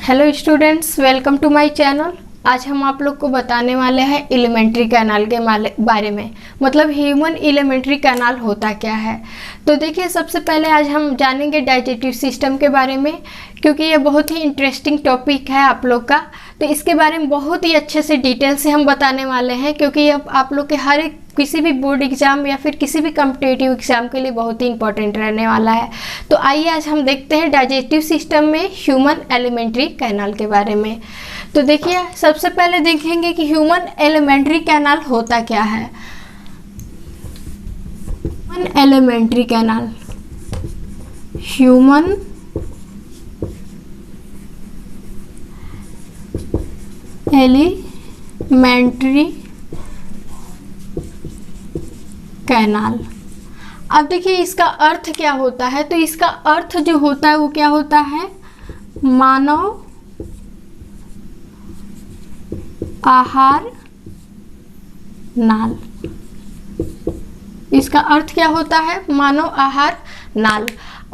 Hello students, welcome to my channel. आज हम आप लोग को बताने वाले हैं एलिमेंट्री कैनाल के बारे में, मतलब ह्यूमन एलिमेंट्री कैनाल होता क्या है। तो देखिए, सबसे पहले आज हम जानेंगे डाइजेस्टिव सिस्टम के बारे में, क्योंकि ये बहुत ही इंटरेस्टिंग टॉपिक है आप लोग का। तो इसके बारे में बहुत ही अच्छे से डिटेल से हम बताने वाले हैं, क्योंकि ये आप लोग के हर एक किसी भी बोर्ड एग्जाम या फिर किसी भी कॉम्पिटिटिव एग्जाम के लिए बहुत ही इंपॉर्टेंट रहने वाला है। तो आइए आज हम देखते हैं डाइजेस्टिव सिस्टम में ह्यूमन एलिमेंट्री कैनाल के बारे में। तो देखिए, सबसे पहले देखेंगे कि ह्यूमन एलिमेंट्री कैनाल होता क्या है। Human alimentary canal, human alimentary canal. अब देखिए इसका अर्थ क्या होता है। तो इसका अर्थ जो होता है वो क्या होता है, मानव आहार नाल। इसका अर्थ क्या होता है, मानव आहार नाल।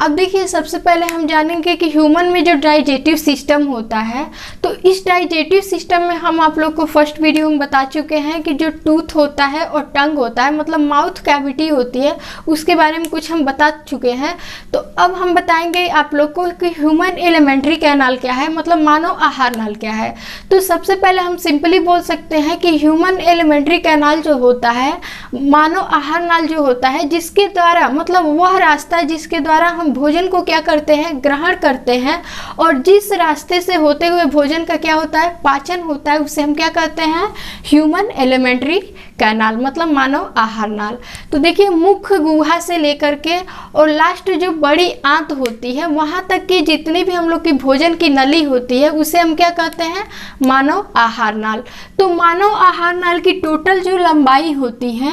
अब देखिए, सबसे पहले हम जानेंगे कि ह्यूमन में जो डाइजेस्टिव सिस्टम होता है, तो इस डाइजेस्टिव सिस्टम में हम आप लोग को फर्स्ट वीडियो में बता चुके हैं कि जो टूथ होता है और टंग होता है, मतलब माउथ कैविटी होती है, उसके बारे में कुछ हम बता चुके हैं। तो अब हम बताएंगे आप लोग को कि ह्यूमन एलिमेंट्री कैनाल क्या है, मतलब मानव आहार नाल क्या है। तो सबसे पहले हम सिंपली बोल सकते हैं कि ह्यूमन एलिमेंट्री कैनाल जो होता है, मानव आहार नाल जो होता है, जिसके द्वारा, मतलब वह रास्ता जिसके द्वारा हम भोजन को क्या करते हैं, ग्रहण करते हैं, और जिस रास्ते से होते हुए भोजन का क्या होता है, पाचन होता है, उसे हम क्या कहते हैं, ह्यूमन एलिमेंट्री कैनाल, मतलब मानव आहार नाल। तो देखिए, मुख्य गुहा से लेकर के और लास्ट जो बड़ी आंत होती है, वहां तक की जितनी भी हम लोग की भोजन की नली होती है, उसे हम क्या कहते हैं, मानव आहार नाल। तो मानव आहार नाल की टोटल जो लंबाई होती है,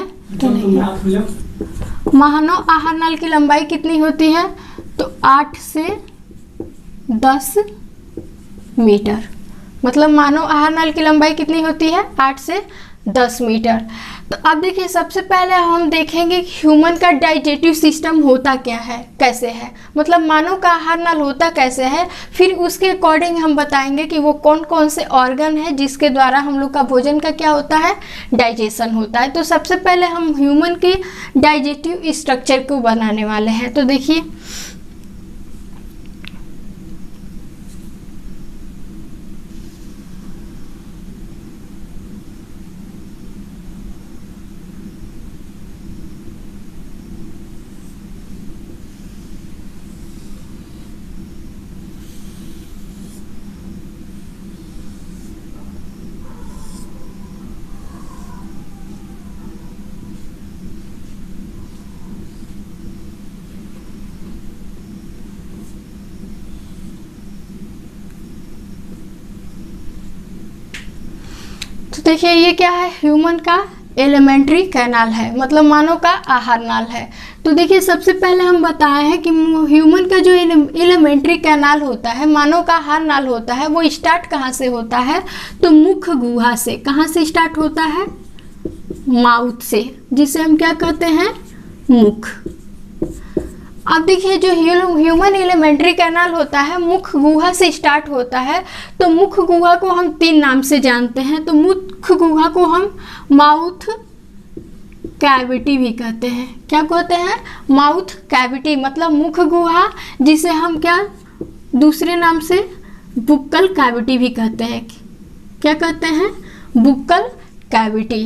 मानव आहार नाल की लंबाई कितनी होती है, तो 8 से 10 मीटर। मतलब मानव आहार नाल की लंबाई कितनी होती है, 8 से 10 मीटर। तो अब देखिए, सबसे पहले हम देखेंगे कि ह्यूमन का डाइजेस्टिव सिस्टम होता क्या है, कैसे है, मतलब मानव का आहार नाल होता कैसे है। फिर उसके अकॉर्डिंग हम बताएंगे कि वो कौन कौन से ऑर्गन है जिसके द्वारा हम लोग का भोजन का क्या होता है, डाइजेशन होता है। तो सबसे पहले हम ह्यूमन की डाइजेस्टिव स्ट्रक्चर को बनाने वाले हैं। तो देखिए, देखिए ये क्या है, ह्यूमन का एलिमेंट्री कैनाल है, मतलब मानव का आहार नाल है। तो देखिए, सबसे पहले हम बताए हैं कि ह्यूमन का जो एलिमेंट्री कैनाल होता है, मानव का आहार नाल होता है, वो स्टार्ट कहाँ से होता है, तो मुख्य गुहा से। कहाँ से स्टार्ट होता है, माउथ से, जिसे हम क्या कहते हैं, मुख। अब देखिए, जो ह्यूमन एलिमेंट्री कैनाल होता है, मुख्य गुहा से स्टार्ट होता है। तो मुख्य गुहा को हम 3 नाम से जानते हैं। तो मुख्य गुहा को हम माउथ कैविटी भी कहते हैं। क्या कहते हैं, माउथ कैविटी, मतलब मुख्य गुहा, जिसे हम क्या दूसरे नाम से बुक्कल कैविटी भी कहते हैं। क्या कहते हैं, बुक्कल कैविटी।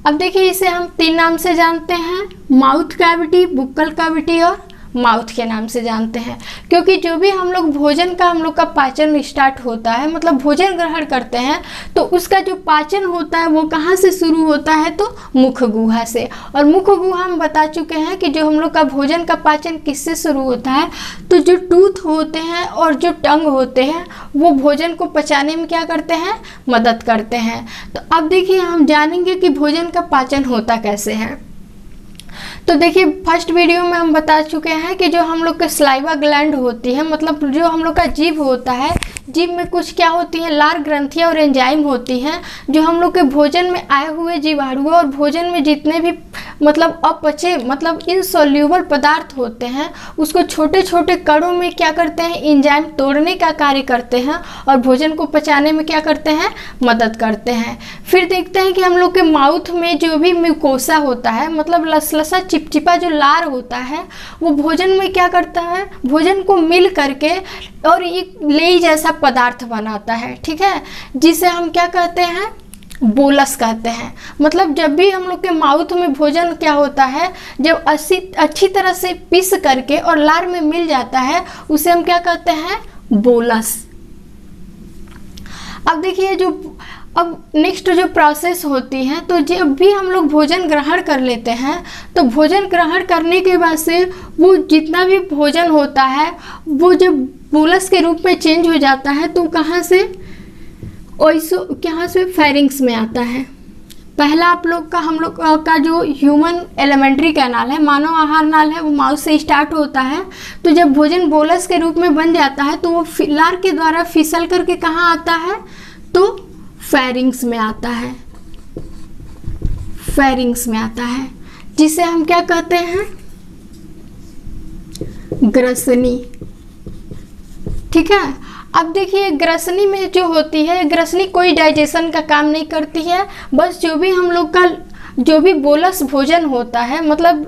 अब देखिए, इसे हम 3 नाम से जानते हैं, माउथ कैविटी, बुक्कल कैविटी और माउथ के नाम से जानते हैं। क्योंकि जो भी हम लोग भोजन का, हम लोग का पाचन स्टार्ट होता है, मतलब भोजन ग्रहण करते हैं, तो उसका जो पाचन होता है वो कहाँ से शुरू होता है, तो मुख्य गुहा से। और मुख्य गुहा हम बता चुके हैं कि जो हम लोग का भोजन का पाचन किससे शुरू होता है, तो जो टूथ होते हैं और जो टंग होते हैं, वो भोजन को पचाने में क्या करते हैं, मदद करते हैं। तो अब देखिए, हम जानेंगे कि भोजन का पाचन होता कैसे है। तो देखिए, फर्स्ट वीडियो में हम बता चुके हैं कि जो हम लोग का सलाइवा ग्लैंड होती है, मतलब जो हम लोग का जीभ होता है, जीभ में कुछ क्या होती है, लार ग्रंथियाँ और एंजाइम होती हैं जो हम लोग के भोजन में आए हुए जीवाणुओं और भोजन में जितने भी मतलब अपचे मतलब इनसोल्यूबल पदार्थ होते हैं उसको छोटे छोटे कणों में क्या करते हैं, एंजाइम तोड़ने का कार्य करते हैं और भोजन को पचाने में क्या करते हैं, मदद करते हैं। फिर देखते हैं कि हम लोग के माउथ में जो भी म्यूकोसा होता है मतलब लसलसा चिपचिपा जो लार होता है वो भोजन में क्या करता है, भोजन को मिल करके और एक लेई जैसा पदार्थ बनाता है, ठीक है, जिसे हम क्या कहते हैं, बोलस कहते हैं। मतलब जब भी हम लोग के माउथ में भोजन क्या होता है, जब अच्छी तरह से पीस करके और लार में मिल जाता है उसे हम क्या कहते हैं, बोलस। अब देखिए अब नेक्स्ट जो प्रोसेस होती है, तो जब भी हम लोग भोजन ग्रहण कर लेते हैं तो भोजन ग्रहण करने के बाद से वो जितना भी भोजन होता है वो जब बोलस के रूप में चेंज हो जाता है तो कहाँ से फेरिंग्स में आता है। पहला हम लोग का जो ह्यूमन एलिमेंट्री कैनाल है, मानव आहार नाल है, वो माउथ से स्टार्ट होता है। तो जब भोजन बोलस के रूप में बन जाता है तो वो लार के द्वारा फिसल करके कहाँ आता है, तो फेरिंग्स में आता है, फेरिंग्स में आता है, जिसे हम क्या कहते हैं, ग्रसनी, ठीक है। अब देखिए ग्रसनी में जो होती है, ग्रसनी कोई डाइजेशन का काम नहीं करती है, बस जो भी हम लोग का जो भी बोलस भोजन होता है मतलब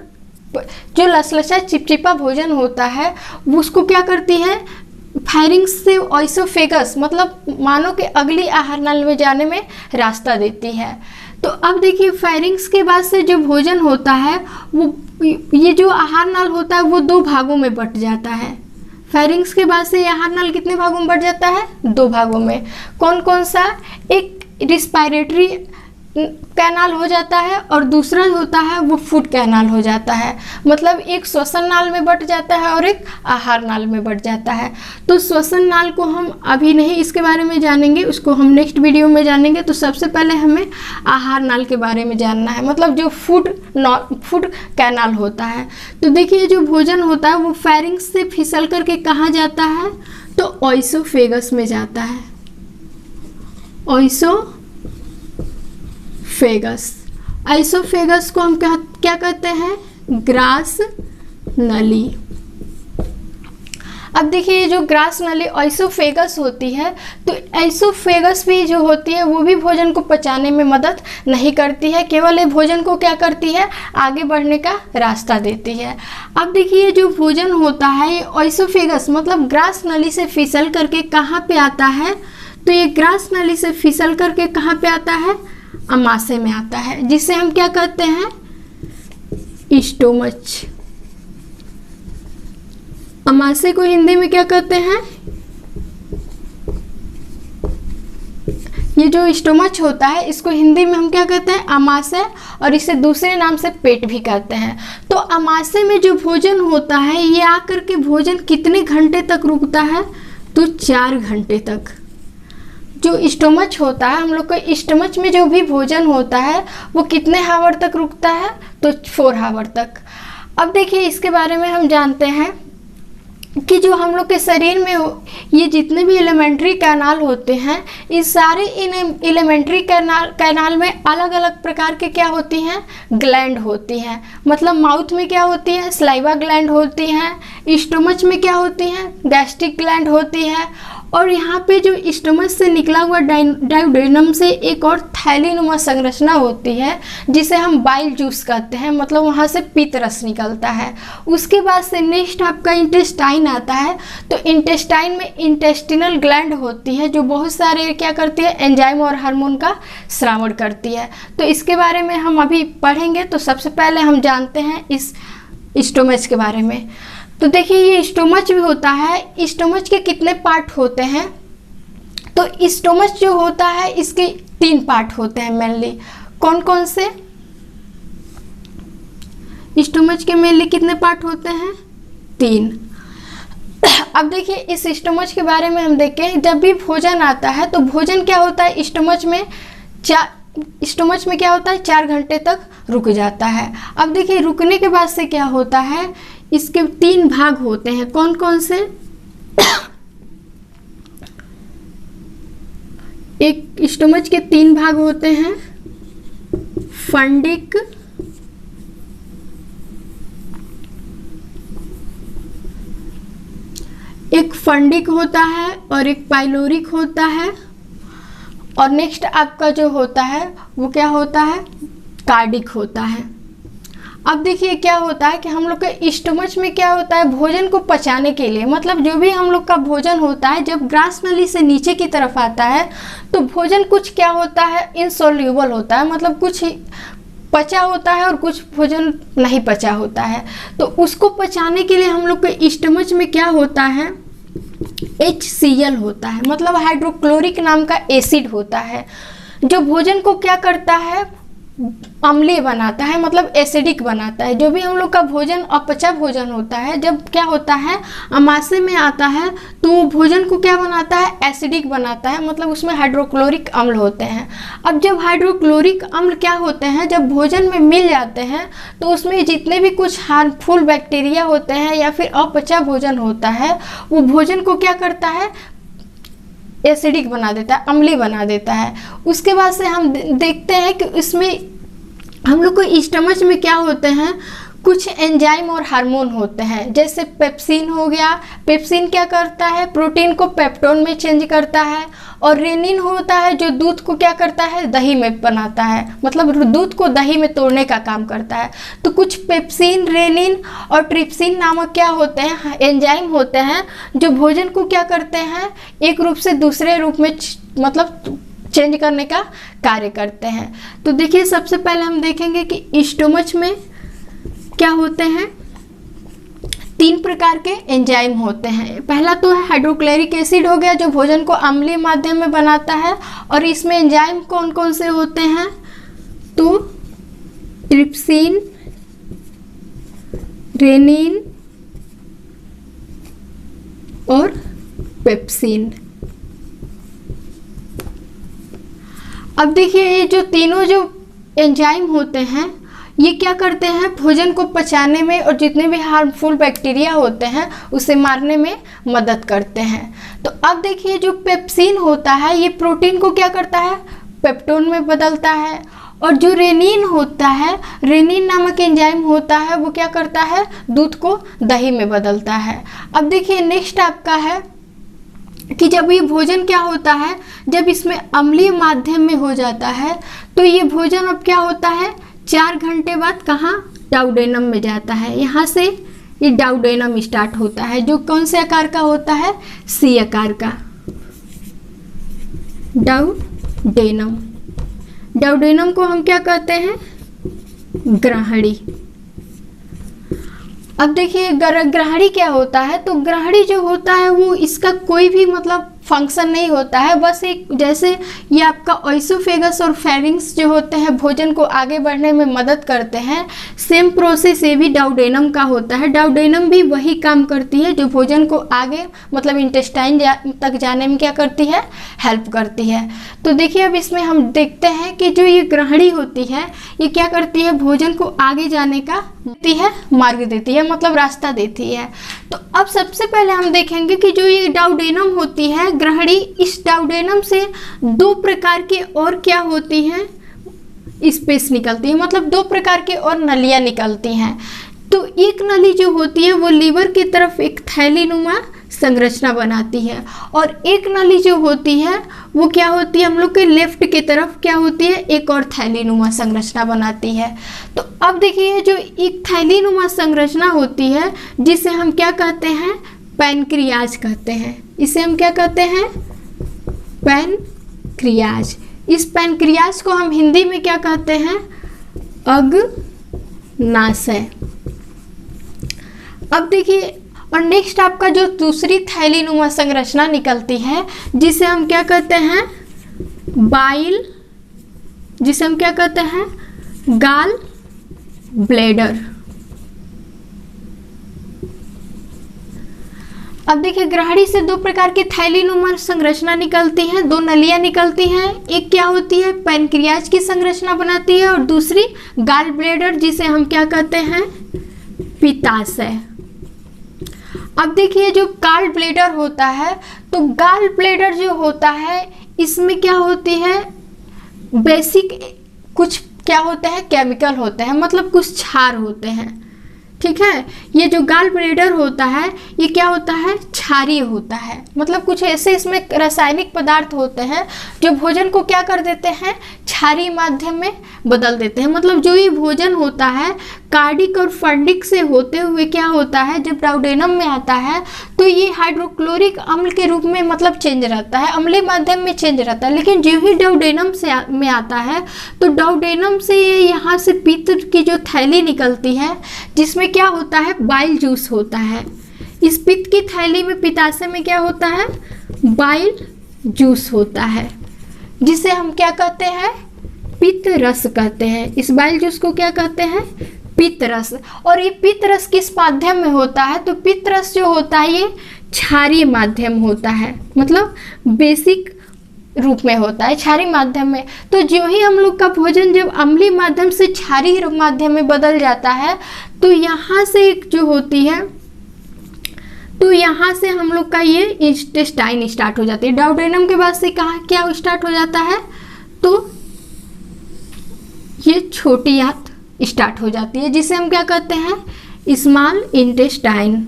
जो लसलसा चिपचिपा भोजन होता है उसको क्या करती है, फेरिंग्स से ओइसोफेगस मतलब मानव के अगली आहार नाल में जाने में रास्ता देती है। तो अब देखिए फेरिंग्स के बाद से जो भोजन होता है वो ये जो आहार नाल होता है वो 2 भागों में बट जाता है। फेरिंग्स के बाद से आहार नाल कितने भागों में बट जाता है, 2 भागों में। कौन कौन सा, एक रिस्पायरेटरी कैनाल हो जाता है और दूसरा होता है वो फूड कैनाल हो जाता है। मतलब एक श्वसन नाल में बट जाता है और एक आहार नाल में बट जाता है। तो श्वसन नाल को हम अभी नहीं इसके बारे में जानेंगे, उसको हम नेक्स्ट वीडियो में जानेंगे। तो सबसे पहले हमें आहार नाल के बारे में जानना है, मतलब जो फूड कैनाल होता है। तो देखिए जो भोजन होता है वो फेरिंग्स से फिसल करके कहाँ जाता है, तो ओइसोफेगस में जाता है, आइसोफेगस को हम क्या कहते हैं, ग्रास नली। अब देखिए ये जो ग्रास नली आइसोफेगस होती है, तो आइसोफेगस भी जो होती है वो भी भोजन को पचाने में मदद नहीं करती है, केवल ये भोजन को क्या करती है, आगे बढ़ने का रास्ता देती है। अब देखिए जो भोजन होता है ये आइसोफेगस मतलब ग्रास नली से फिसल करके कहाँ पे आता है, तो ये ग्रास नली से फिसल करके कहाँ पे आता है, अमाशय में आता है, जिसे हम क्या कहते हैं, स्टोमच। अमाशय को हिंदी में क्या कहते हैं, ये जो स्टोमच होता है इसको हिंदी में हम क्या कहते हैं, अमाशय, और इसे दूसरे नाम से पेट भी कहते हैं। तो अमाशय में जो भोजन होता है ये आकर के भोजन कितने घंटे तक रुकता है, तो 4 घंटे तक। जो स्टोमच होता है, हम लोग को स्टोमच में जो भी भोजन होता है वो कितने हावर तक रुकता है, तो 4 हावर तक। अब देखिए इसके बारे में हम जानते हैं कि जो हम लोग के शरीर में ये जितने भी एलिमेंट्री कैनाल होते हैं, इस सारे एलिमेंट्री कैनाल में अलग अलग प्रकार के क्या होती हैं, ग्लैंड होती हैं। मतलब माउथ में क्या होती है, सलाइवा ग्लैंड होती हैं, स्टोमच में क्या होती हैं, गैस्ट्रिक ग्लैंड होती है, और यहाँ पे जो स्टोमच से निकला हुआ डायोडेनम से एक और थैलीनुमा संरचना होती है जिसे हम बाइल जूस कहते हैं, मतलब वहाँ से पीत रस निकलता है। उसके बाद से नेक्स्ट आपका इंटेस्टाइन आता है। तो इंटेस्टाइन में इंटेस्टिनल ग्लैंड होती है जो बहुत सारे क्या करती है, एंजाइम और हार्मोन का श्रावण करती है। तो इसके बारे में हम अभी पढ़ेंगे। तो सबसे पहले हम जानते हैं इस स्टोमच के बारे में। तो देखिए ये स्टोमच भी होता है, स्टोमच के कितने पार्ट होते हैं, तो स्टोमच जो होता है इसके 3 पार्ट होते हैं मेनली। कौन कौन से, स्टोमच के मेनली कितने पार्ट होते हैं, 3। अब देखिए इस स्टोमच के बारे में हम देखें, जब भी भोजन आता है तो भोजन क्या होता है, स्टोमच में क्या होता है, 4 घंटे तक रुक जाता है। अब देखिए रुकने के बाद से क्या होता है, इसके 3 भाग होते हैं। कौन कौन से, एक स्टमच के 3 भाग होते हैं, फंडिक, एक फंडिक होता है और एक पाइलोरिक होता है, और नेक्स्ट आपका जो होता है वो क्या होता है, कार्डिक होता है। अब देखिए क्या होता है कि हम लोग के स्टमच में क्या होता है, भोजन को पचाने के लिए, मतलब जो भी हम लोग का भोजन होता है जब ग्रास नली से नीचे की तरफ आता है तो भोजन कुछ क्या होता है, इनसोल्यूबल होता है, मतलब कुछ पचा होता है और कुछ भोजन नहीं पचा होता है। तो उसको पचाने के लिए हम लोग के स्टमच में क्या होता है, HCl होता है, मतलब हाइड्रोक्लोरिक नाम का एसिड होता है, जो भोजन को क्या करता है, अम्लीय बनाता है, मतलब एसिडिक बनाता है। जो भी हम लोग का भोजन अपचा भोजन होता है, जब क्या होता है अमाशय में आता है तो भोजन को क्या बनाता है, एसिडिक बनाता है, मतलब उसमें हाइड्रोक्लोरिक अम्ल होते हैं। अब जब हाइड्रोक्लोरिक अम्ल क्या होते हैं, जब भोजन में मिल जाते हैं तो उसमें जितने भी कुछ हार्मफुल बैक्टीरिया होते हैं या फिर अपचा भोजन होता है, वो भोजन को क्या करता है, एसिडिक बना देता है, अम्लीय बना देता है। उसके बाद से हम देखते हैं कि इसमें हम लोग को स्टमच में क्या होते हैं, कुछ एंजाइम और हार्मोन होते हैं, जैसे पेप्सिन हो गया। पेप्सिन क्या करता है, प्रोटीन को पेप्टोन में चेंज करता है, और रेनिन होता है जो दूध को क्या करता है, दही में बनाता है, मतलब दूध को दही में तोड़ने का काम करता है। तो कुछ पेप्सिन, रेनिन और ट्रिप्सिन नामक क्या होते हैं, एंजाइम होते हैं, जो भोजन को क्या करते हैं, एक रूप से दूसरे रूप में मतलब चेंज करने का कार्य करते हैं। तो देखिए सबसे पहले हम देखेंगे कि स्टमच में क्या होते हैं, 3 प्रकार के एंजाइम होते हैं। पहला तो है हाइड्रोक्लोरिक एसिड हो गया, जो भोजन को अम्लीय माध्यम में बनाता है, और इसमें एंजाइम कौन कौन से होते हैं, तो ट्रिप्सिन, रेनिन और पेप्सिन। अब देखिए ये जो तीनों जो एंजाइम होते हैं ये क्या करते हैं, भोजन को पचाने में और जितने भी हार्मफुल बैक्टीरिया होते हैं उसे मारने में मदद करते हैं। तो अब देखिए जो पेप्सिन होता है ये प्रोटीन को क्या करता है, पेप्टोन में बदलता है, और जो रेनिन होता है, रेनिन नामक एंजाइम होता है, वो क्या करता है, दूध को दही में बदलता है। अब देखिए नेक्स्ट आपका है कि जब ये भोजन क्या होता है, जब इसमें अम्लीय माध्यम में हो जाता है तो ये भोजन अब क्या होता है, 4 घंटे बाद कहाँ, डाउडेनम में जाता है। यहाँ से ये डाउडेनम स्टार्ट होता है, जो कौन से आकार का होता है, सी आकार का, डाउडेनम। डाउडेनम को हम क्या कहते हैं, ग्रहणी। अब देखिए ग्रहणी क्या होता है, तो ग्रहणी जो होता है वो इसका कोई भी मतलब फंक्शन नहीं होता है, बस एक जैसे ये आपका ओइसोफेगस और फेरिंग्स जो होते हैं भोजन को आगे बढ़ने में मदद करते हैं, सेम प्रोसेस ये भी डाउडेनम का होता है। डाउडेनम भी वही काम करती है जो भोजन को आगे मतलब इंटेस्टाइन तक जाने में क्या करती है, हेल्प करती है। तो देखिए अब इसमें हम देखते हैं कि जो ये ग्रहणी होती है ये क्या करती है, भोजन को आगे जाने का देती है, मार्ग देती है, मतलब रास्ता देती है। तो अब सबसे पहले हम देखेंगे कि जो ये डाउडेनम होती है ग्रहणी, इस डाउडेनम से 2 प्रकार के और क्या होती हैं, स्पेस निकलती है, मतलब 2 प्रकार के और नलियाँ निकलती हैं। तो एक नली जो होती है वो लीवर की तरफ एक थैलीनुमा संरचना बनाती है, और एक नली जो होती है वो क्या होती है, हम लोग के लेफ्ट की तरफ क्या होती है, एक और थैलीनुमा संरचना बनाती है। तो अब देखिए जो एक थैलीनुमा संरचना होती है जिसे हम क्या कहते हैं, पैनक्रियाज कहते हैं। इसे हम क्या कहते हैं, पैनक्रियाज। इस पैनक्रियाज को हम हिंदी में क्या कहते हैं, अग्नाशय। अब देखिए और नेक्स्ट आपका जो दूसरी थैलीनुमा संरचना निकलती है जिसे हम क्या कहते हैं, बाइल, जिसे हम क्या कहते हैं, गाल ब्लैडर। अब देखिए ग्रहणी से 2 प्रकार की थैलीनुमा संरचना निकलती हैं, 2 नलियाँ निकलती हैं। एक क्या होती है, पैनक्रियाज की संरचना बनाती है, और दूसरी गाल ब्लैडर जिसे हम क्या कहते हैं, पित्ताशय। अब देखिए जो गाल ब्लैडर होता है, तो गाल ब्लैडर जो होता है इसमें क्या होती है, बेसिक कुछ क्या होते हैं, केमिकल होते हैं, मतलब कुछ क्षार होते हैं, ठीक है। ये जो गाल ब्लैडर होता है ये क्या होता है, क्षारीय होता है, मतलब कुछ ऐसे इसमें रासायनिक पदार्थ होते हैं जो भोजन को क्या कर देते हैं, क्षारीय माध्यम में बदल देते हैं। मतलब जो ये भोजन होता है कार्डिक और फंडिक से होते हुए क्या होता है, जब डाउडेनम में आता है तो ये हाइड्रोक्लोरिक अम्ल के रूप में मतलब चेंज रहता है, अम्लीय माध्यम में चेंज रहता है। लेकिन जो ही डाउडेनम में आता है तो डाउडेनम से ये यहाँ से पित्त की जो थैली निकलती है जिसमें क्या होता है, बाइल जूस होता है। इस पित्त की थैली में, पित्ताशय में क्या होता है, बाइल जूस होता है, जिसे हम क्या कहते हैं, पित्त रस कहते हैं। इस बाइल जूस को क्या कहते हैं, पित्त रस। और ये पित्त रस किस माध्यम में होता है, तो पित्त रस जो होता है ये क्षारीय माध्यम होता है, मतलब बेसिक रूप में होता है क्षारीय माध्यम में। तो जो ही हम लोग का भोजन जब अम्लीय माध्यम से क्षारीय माध्यम में बदल जाता है तो यहाँ से एक जो होती है, तो यहाँ से हम लोग का ये इंटेस्टाइन स्टार्ट हो जाती है। डाउडेनम के बाद से कहाँ क्या स्टार्ट हो जाता है, तो ये छोटी आंत स्टार्ट हो जाती है, जिसे हम क्या कहते हैं, स्मॉल इंटेस्टाइन।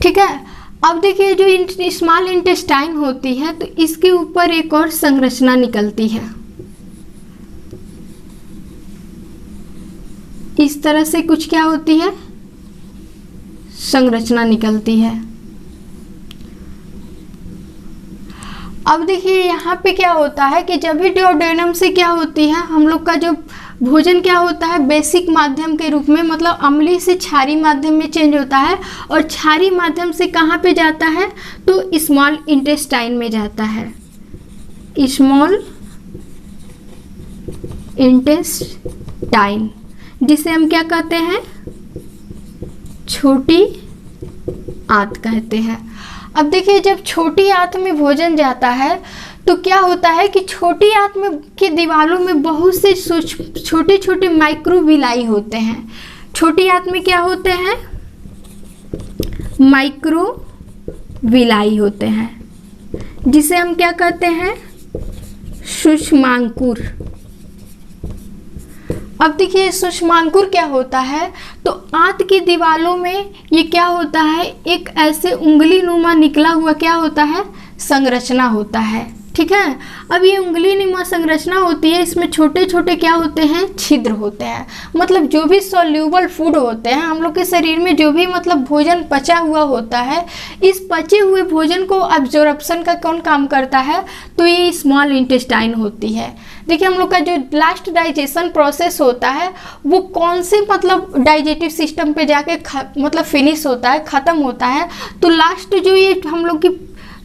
ठीक है। अब देखिए जो स्मॉल इंटेस्टाइन होती है तो इसके ऊपर एक और संरचना निकलती है, इस तरह से कुछ क्या होती है, संरचना निकलती है। अब देखिए यहाँ पे क्या होता है कि जब भी डाउडेनम से क्या होती है, हम लोग का जो भोजन क्या होता है, बेसिक माध्यम के रूप में, मतलब अम्लीय से क्षारीय माध्यम में चेंज होता है, और क्षारीय माध्यम से कहाँ पे जाता है, तो स्मॉल इंटेस्टाइन में जाता है, स्मॉल इंटेस्टाइन, जिसे हम क्या कहते हैं, छोटी आंत कहते हैं। अब देखिए जब छोटी आंत में भोजन जाता है तो क्या होता है कि छोटी आंत में की दीवारों में बहुत से छोटे छोटे माइक्रोविलाई होते हैं। छोटी आंत में क्या होते हैं, माइक्रोविलाई होते हैं, जिसे हम क्या कहते हैं, सूक्ष्मांकुर। अब देखिए सूक्ष्मांकुर क्या होता है, तो आंत की दीवारों में ये क्या होता है, एक ऐसे उंगली नुमा निकला हुआ क्या होता है, संरचना होता है। ठीक है। अब ये उंगली नुमा संरचना होती है, इसमें छोटे छोटे क्या होते हैं, छिद्र होते हैं। मतलब जो भी सॉल्यूबल फूड होते हैं हम लोग के शरीर में, जो भी मतलब भोजन पचा हुआ होता है, इस पचे हुए भोजन को एब्जॉर्प्शन का कौन काम करता है, तो ये स्मॉल इंटेस्टाइन होती है। देखिए हम लोग का जो लास्ट डाइजेशन प्रोसेस होता है वो कौन से मतलब डाइजेटिव सिस्टम पे जाके मतलब फिनिश होता है, ख़त्म होता है, तो लास्ट जो ये हम लोग की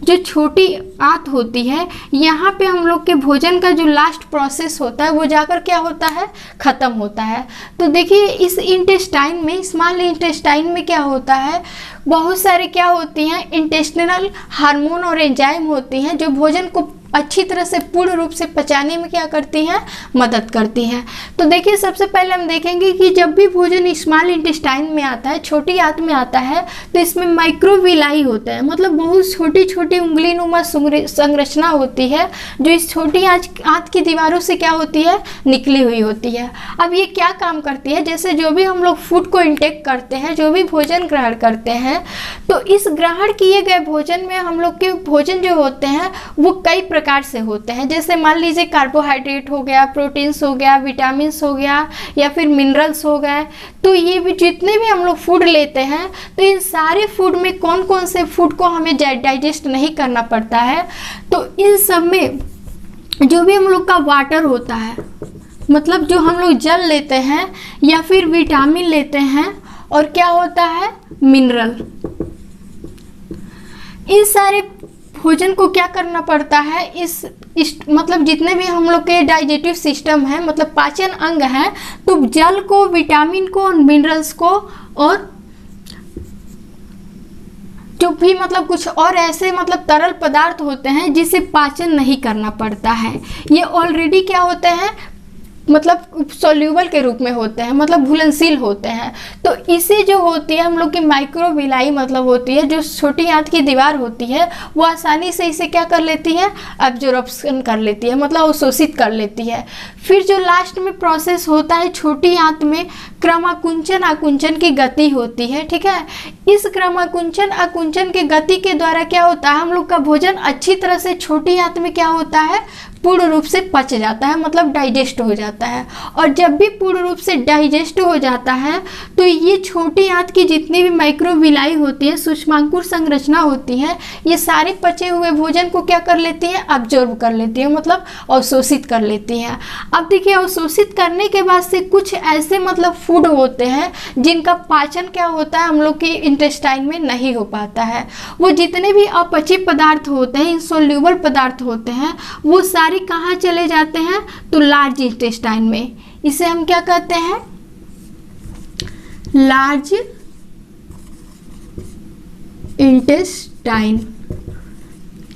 जो छोटी आंत होती है, यहाँ पे हम लोग के भोजन का जो लास्ट प्रोसेस होता है वो जाकर क्या होता है, ख़त्म होता है। तो देखिए इस इंटेस्टाइन में, स्मॉल इंटेस्टाइन में क्या होता है, बहुत सारे क्या होती हैं, इंटेस्टिनल हार्मोन और एंजाइम होती हैं जो भोजन को अच्छी तरह से पूर्ण रूप से पचाने में क्या करती हैं, मदद करती हैं। तो देखिए सबसे पहले हम देखेंगे कि जब भी भोजन स्मॉल इंटेस्टाइन में आता है, छोटी आंत में आता है, तो इसमें माइक्रोविलाई होता है, मतलब बहुत छोटी छोटी उंगली नुमा संरचना होती है जो इस छोटी आंत की दीवारों से क्या होती है, निकली हुई होती है। अब ये क्या काम करती है, जैसे जो भी हम लोग फूड को इंटेक करते हैं, जो भी भोजन ग्रहण करते हैं, तो इस ग्रहण किए गए भोजन में हम लोग के भोजन जो होते हैं वो कई प्रकार से होते हैं। जैसे मान लीजिए कार्बोहाइड्रेट हो गया, प्रोटीन्स हो गया, विटामिन्स हो गया, या फिर मिनरल्स हो गए। तो ये भी जितने भी हम लोग फूड लेते हैं, तो इन सारे फूड में कौन कौन से फूड को हमें डाइजेस्ट नहीं करना पड़ता है, तो इन सब में जो भी हम लोग का वाटर होता है, मतलब जो हम लोग जल लेते हैं या फिर विटामिन लेते हैं, और क्या होता है, मिनरल, इन सारे भोजन को क्या करना पड़ता है, इस मतलब जितने भी हम लोग के डाइजेटिव सिस्टम है, मतलब पाचन अंग है, तो जल को, विटामिन को और मिनरल्स को, और जो भी मतलब कुछ और ऐसे मतलब तरल पदार्थ होते हैं जिसे पाचन नहीं करना पड़ता है, ये ऑलरेडी क्या होते हैं, मतलब सोल्यूबल के रूप में होते हैं, मतलब घुलनशील होते हैं। तो इसे जो होती है हम लोग की माइक्रोविलाई मतलब होती है, जो छोटी आंत की दीवार होती है वो आसानी से इसे क्या कर लेती है, एब्जॉर्प्शन कर लेती है, मतलब अवशोषित कर लेती है। फिर जो लास्ट में प्रोसेस होता है छोटी आंत में क्रमाकुंचन आकुंचन की गति होती है, ठीक है। इस क्रमाकुंचन आकुंचन की गति के द्वारा क्या होता है, हम लोग का भोजन अच्छी तरह से छोटी आंत में क्या होता है, पूर्ण रूप से पच जाता है, मतलब डाइजेस्ट हो जाता है। और जब भी पूर्ण रूप से डाइजेस्ट हो जाता है तो ये छोटी आंत की जितनी भी माइक्रोविलाई होती है, सूक्ष्मांकुर संरचना होती है, ये सारे पचे हुए भोजन को क्या कर लेती है, अब्जॉर्ब कर लेती है, मतलब अवशोषित कर लेती है। अब देखिए अवशोषित करने के बाद से कुछ ऐसे मतलब फूड होते हैं जिनका पाचन क्या होता है, हम लोग के इंटेस्टाइन में नहीं हो पाता है। वो जितने भी अपचे पदार्थ होते हैं, इनसोल्यूबल पदार्थ होते हैं, वो सारे कहाँ चले जाते हैं, तो लार्ज इंटेस्टाइन में। इसे हम क्या कहते हैं, लार्ज इंटेस्टाइन,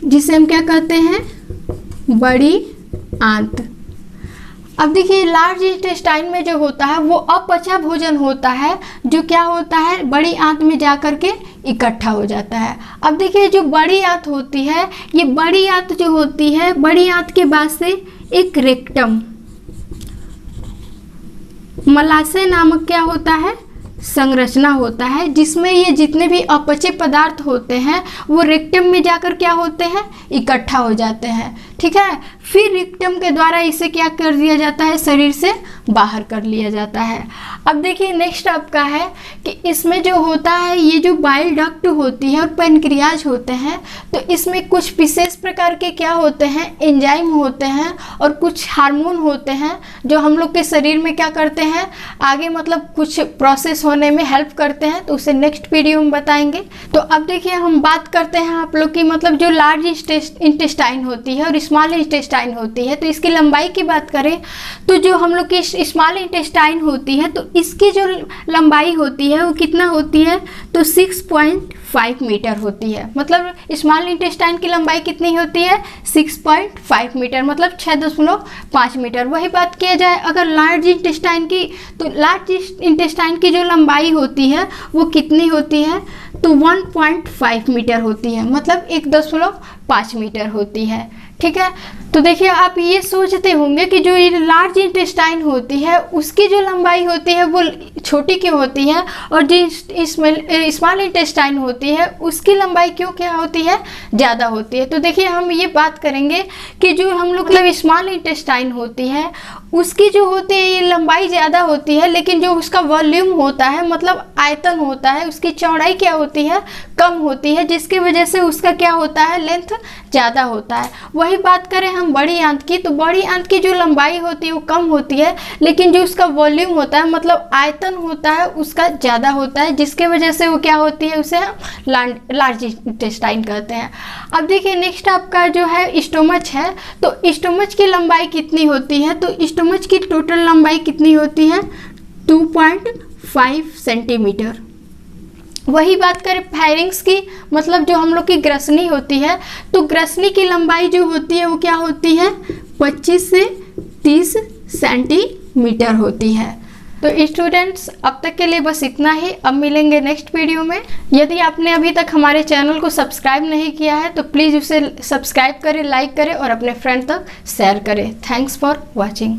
जिसे हम क्या कहते हैं, बड़ी आंत। अब देखिए लार्ज इंटेस्टाइन में जो होता है वो अपचा भोजन होता है, जो क्या होता है, बड़ी आंत में जाकर के इकट्ठा हो जाता है। अब देखिए जो बड़ी आंत होती है, ये बड़ी आंत जो होती है, बड़ी आंत के बाद से एक रेक्टम, मलाशय नामक क्या होता है, संरचना होता है, जिसमें ये जितने भी अपचे पदार्थ होते हैं वो रेक्टम में जाकर क्या होते हैं, इकट्ठा हो जाते हैं, ठीक है। फिर रेक्टम के द्वारा इसे क्या कर दिया जाता है, शरीर से बाहर कर लिया जाता है। अब देखिए नेक्स्ट आपका है कि इसमें जो होता है, ये जो बाइल डक्ट होती है और पैनक्रियाज होते हैं, तो इसमें कुछ विशेष प्रकार के क्या होते हैं, एंजाइम होते हैं और कुछ हार्मोन होते हैं जो हम लोग के शरीर में क्या करते हैं, आगे मतलब कुछ प्रोसेस होने में हेल्प करते हैं। तो उसे नेक्स्ट वीडियो में बताएंगे। तो अब देखिए हम बात करते हैं आप लोग की मतलब जो लार्ज इंटेस्टाइन होती है और स्मॉल इंटेस्टाइन होती है। तो इसकी लंबाई की बात करें तो जो हम लोग की स्मॉल इंटेस्टाइन होती है, तो इसकी जो लंबाई होती है वो कितना होती है, तो 6.5 मीटर होती है। मतलब स्मॉल इंटेस्टाइन की लंबाई कितनी होती है, 6.5 मीटर, मतलब 6.5 मीटर। वही बात किया जाए अगर लार्ज इंटेस्टाइन की, तो लार्ज इंटेस्टाइन की जो लंबाई होती है वो कितनी होती है, तो 1.5 मीटर होती है, मतलब 1.5 मीटर होती है, ठीक है। तो देखिए आप ये सोचते होंगे कि जो ये लार्ज इंटेस्टाइन होती है उसकी जो लंबाई होती है वो छोटी क्यों होती है, और जो स्मॉल इंटेस्टाइन होती है उसकी लंबाई क्यों क्या होती है, ज़्यादा होती है। तो देखिए हम ये बात करेंगे कि जो हम लोग मतलब स्मॉल इंटेस्टाइन होती है उसकी जो होती है ये लंबाई ज़्यादा होती है, लेकिन जो उसका वॉल्यूम होता है मतलब आयतन होता है, उसकी चौड़ाई क्या होती है, कम होती है, जिसकी वजह से उसका क्या होता है, लेंथ ज़्यादा होता है। वही बात करें हम बड़ी आंत की, तो बड़ी आंत की जो लंबाई होती है वो कम होती है, लेकिन जो उसका वॉल्यूम होता है मतलब आयतन होता है उसका ज़्यादा होता है, जिसके वजह से वो क्या होती है, उसे हम लार्ज इंटेस्टाइन कहते हैं। अब देखिए नेक्स्ट आपका जो है स्टोमच है। तो स्टोमच की लंबाई कितनी होती है, तो स्टोमच की टोटल लंबाई कितनी होती है, 2.5 सेंटीमीटर। वही बात करें फायरिंग्स की, मतलब जो हम लोग की ग्रसनी होती है, तो ग्रसनी की लंबाई जो होती है वो क्या होती है, 25 से 30 सेंटीमीटर होती है। तो स्टूडेंट्स अब तक के लिए बस इतना ही। अब मिलेंगे नेक्स्ट वीडियो में। यदि आपने अभी तक हमारे चैनल को सब्सक्राइब नहीं किया है तो प्लीज़ उसे सब्सक्राइब करें, लाइक करें और अपने फ्रेंड तक शेयर करें। Thanks for watching.